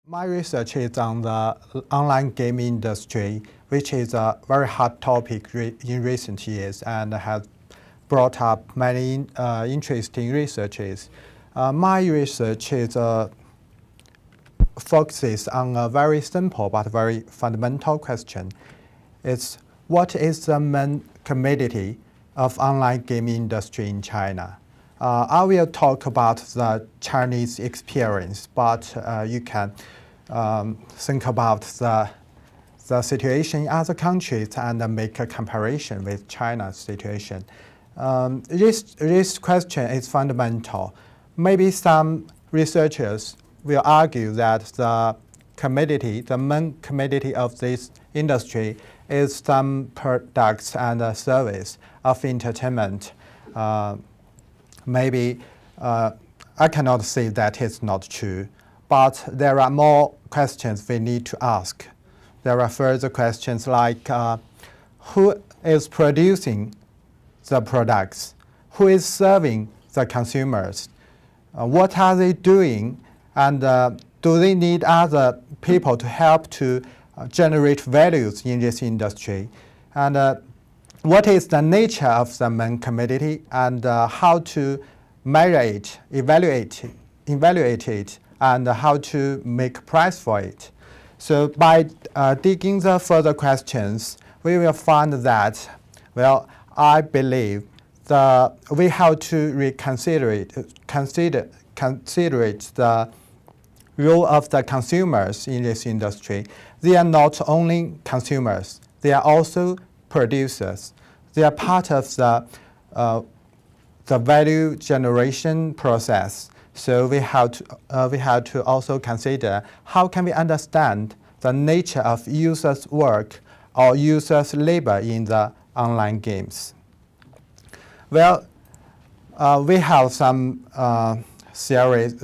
My research is on the online game industry, which is a very hot topic in recent years and has brought up many interesting researches. My research is focuses on a very simple but very fundamental question. It's what is the main commodity of online game industry in China? I will talk about the Chinese experience, but you can think about the situation in other countries and make a comparison with China's situation. This question is fundamental. Maybe some researchers will argue that the main commodity of this industry is some products and service of entertainment. Maybe I cannot say that it's not true, but there are more questions we need to ask. There are further questions like who is producing the products? Who is serving the consumers? What are they doing? And do they need other people to help to generate values in this industry? And what is the nature of the main commodity and how to measure it, evaluate it, and how to make price for it? So by digging the further questions, we will find that, well, I believe we have to consider the role of the consumers in this industry. They are not only consumers, they are also producers. They are part of the value generation process. So we have to also consider how can we understand the nature of users' work or users' labor in the online games. Well, we have some series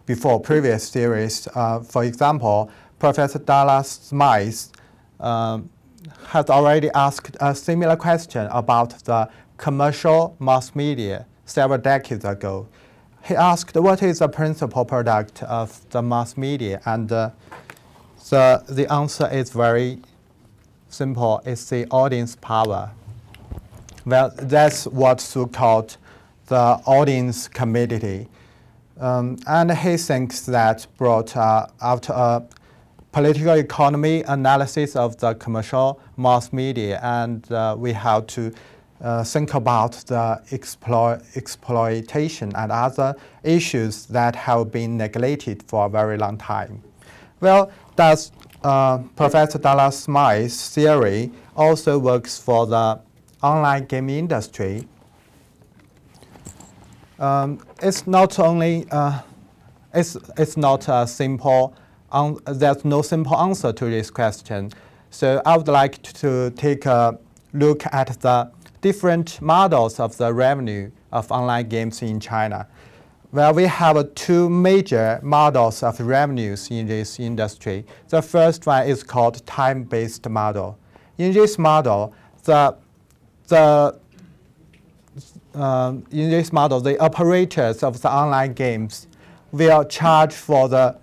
before previous series. For example, Professor Dallas Smith has already asked a similar question about the commercial mass media several decades ago. He asked what is the principal product of the mass media, and the answer is very simple. It's the audience power. Well, that's what's so-called the audience commodity. And he thinks that brought out a political economy analysis of the commercial mass media, and we have to think about the exploitation and other issues that have been neglected for a very long time. Well, does Professor Dallas Smith's theory also works for the online game industry? It's not only it's not a simple. There's no simple answer to this question. So I would like to take a look at the different models of the revenue of online games in China. Well, we have two major models of revenues in this industry. The first one is called time-based model. In this model, the operators of the online games will charge for the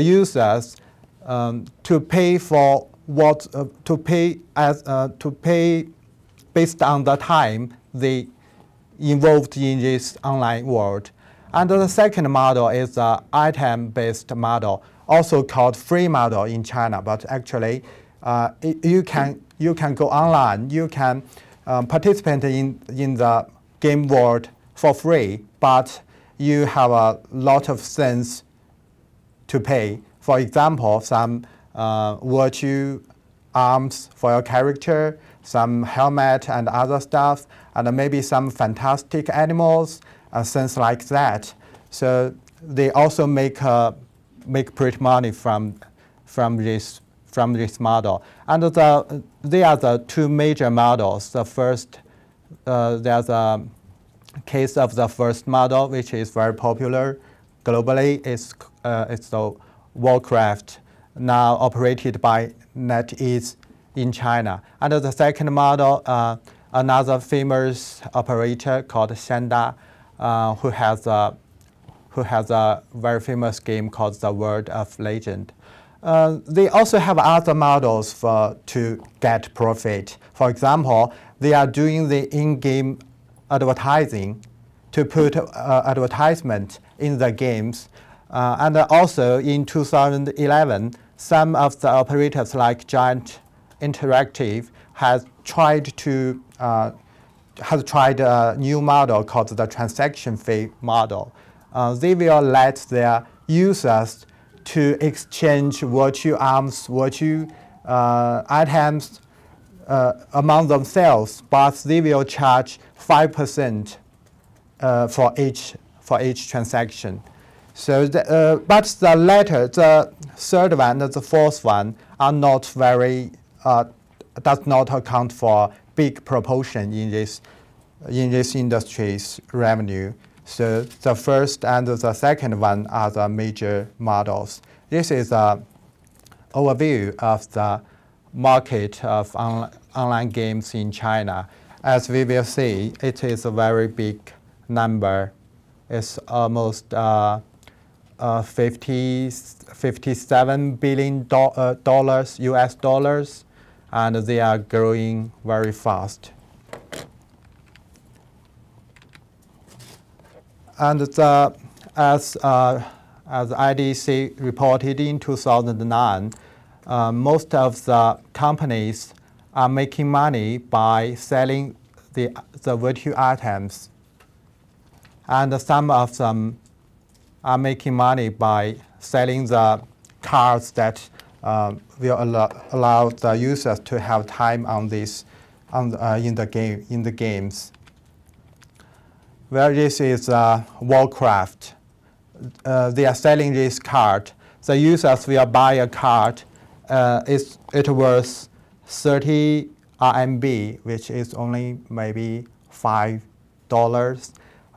users to pay for what to pay based on the time they involved in this online world. And the second model is the item-based model, also called free model in China. But actually, you can go online, you can participate in the game world for free, but you have a lot of things to pay. For example, some virtual arms for your character, some helmet and other stuff, and maybe some fantastic animals, things like that. So they also make pretty money from this model. And they are the two major models. The first, there's a case of the first model, which is very popular globally. It's the Warcraft, now operated by NetEase in China. And the second model, another famous operator called Shanda, who has who has a very famous game called The World of Legend. They also have other models to get profit. For example, they are doing the in-game advertising to put advertisement in the games. And also in 2011, some of the operators like Giant Interactive has tried a new model called the transaction fee model. They will let their users to exchange virtual arms, virtual items among themselves, but they will charge 5% for each transaction. So, but the latter, the third one and the fourth one are not very does not account for big proportion in this industry's revenue. So the first and the second one are the major models. This is an overview of the market of online games in China. As we will see, it is a very big number. It's almost $57 billion US dollars, and they are growing very fast. And as IDC reported in 2009, most of the companies are making money by selling the virtual items, and some of them are making money by selling the cards that will allow the users to have time on this in the games. Well, this is Warcraft. They are selling this card. The users will buy a card. It worth 30 RMB, which is only maybe $5.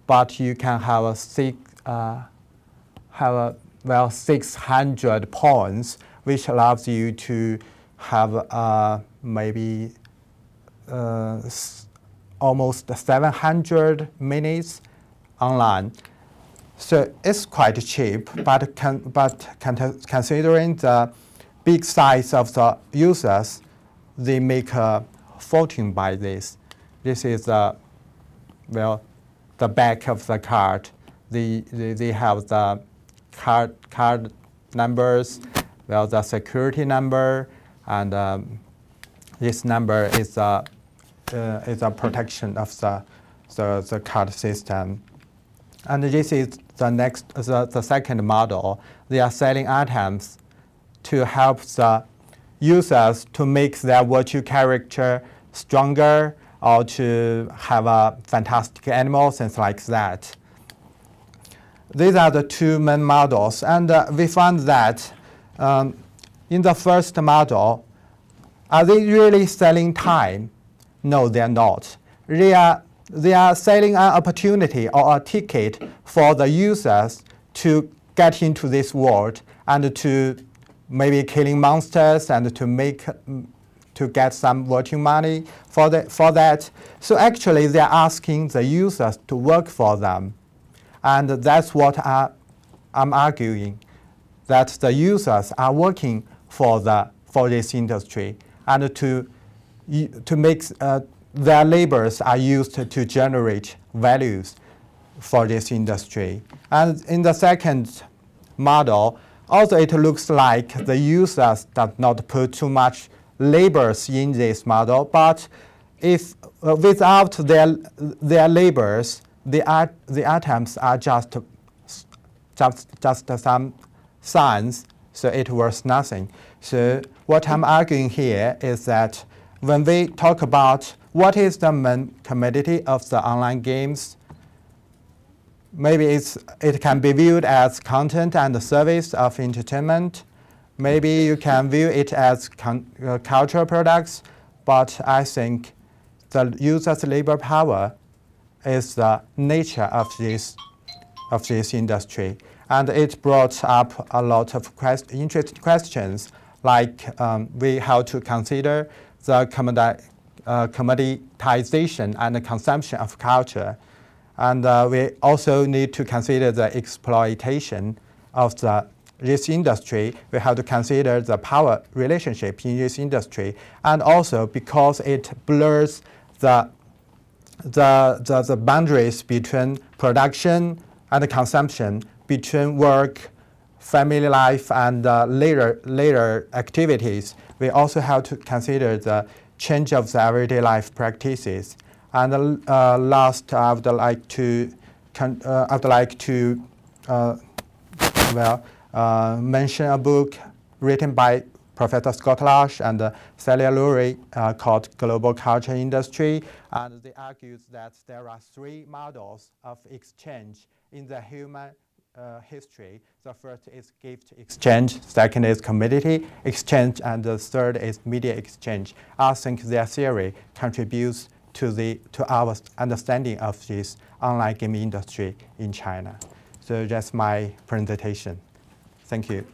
But you can have 600 points, which allows you to have maybe almost 700 minutes online. So it's quite cheap, but considering the big size of the users, they make a fortune by this. This is the back of the card. They have the card numbers, the security number, and this number is a protection of the card system. And this is the second model. They are selling items to help the users to make their virtual character stronger, or to have a fantastic animal, things like that. These are the two main models, and we found that in the first model, are they really selling time? No, they're not. They are selling an opportunity or a ticket for the users to get into this world and to maybe killing monsters and to get some virtual money for that. So actually, they're asking the users to work for them. And that's what I'm arguing, that the users are working for this industry, and to make their labors are used to generate values for this industry. And in the second model, also it looks like the users do not put too much labors in this model, but if without their labors, the items are just some signs, so it worth nothing. So what I'm arguing here is that when we talk about what is the main commodity of the online games, maybe it can be viewed as content and service of entertainment. Maybe you can view it as cultural products, but I think the user's labor power is the nature of this industry. And it brought up a lot of interesting questions, like we have to consider the commoditization and the consumption of culture. And we also need to consider the exploitation of this industry. We have to consider the power relationship in this industry, and also because it blurs the boundaries between production and consumption, between work, family life, and later activities. We also have to consider the change of the everyday life practices. And last, I would like to mention a book written by Professor Scott Lash and Celia Lurie called Global Culture Industry. And they argue that there are three models of exchange in the human history. The first is gift exchange, second is commodity exchange, and the third is media exchange. I think their theory contributes to our understanding of this online game industry in China. So that's my presentation. Thank you.